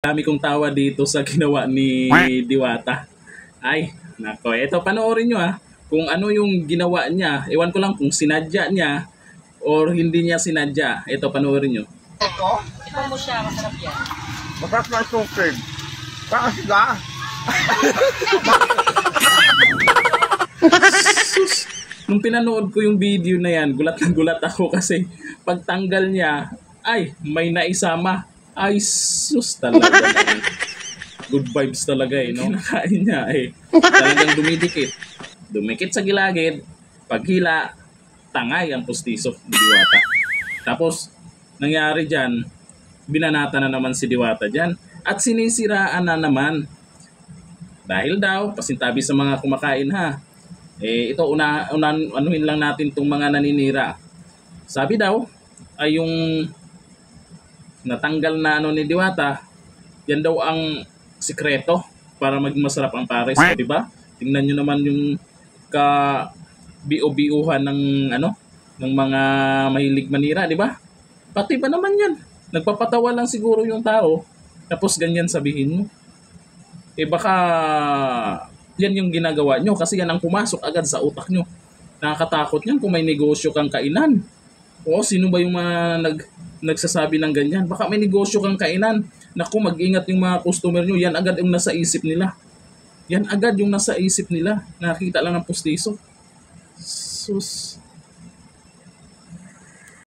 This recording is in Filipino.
Dami kong tawa dito sa ginawa ni Diwata. Ay, nako. Eto, panoorin nyo kung ano yung ginawa niya. Ewan ko lang kung sinadya niya or hindi niya sinadya. Eto, panoorin nyo. Ito mo siya, masarap yan. Masarap na sukid. Kakasga. Sus! Nung pinanood ko yung video na yan, gulat na gulat ako kasi pagtanggal niya, ay, may naisama. Ay, sus talaga. Good vibes talaga no? Kinakain niya talagang dumidikit. Dumikit sa gilagid, paghila, tangay ang pustiso ni Diwata. Tapos, nangyari dyan, binanata na naman si Diwata dyan. At sinisiraan na naman. Dahil daw, pasintabi sa mga kumakain ito anuhin lang natin itong mga naninira. Sabi daw, ay yung natanggal na ni Diwata, yan daw ang sikreto para maging masarap ang pares, di ba? Tingnan niyo naman yung bio-biuhan ng mga mahilig manira, di ba? Pati ba naman yan? Nagpapatawa lang siguro yung tao, tapos ganyan sabihin mo. Baka yan yung ginagawa nyo kasi yan ang pumasok agad sa utak nyo. Nakakatakot yan kung may negosyo kang kainan. O sino ba yung mga nagsasabi ng ganyan? Baka may negosyo kang kainan. Naku, mag-ingat yung mga customer nyo. Yan agad yung nasa isip nila. Yan agad yung nasa isip nila. Nakita lang ng pustiso. Sus.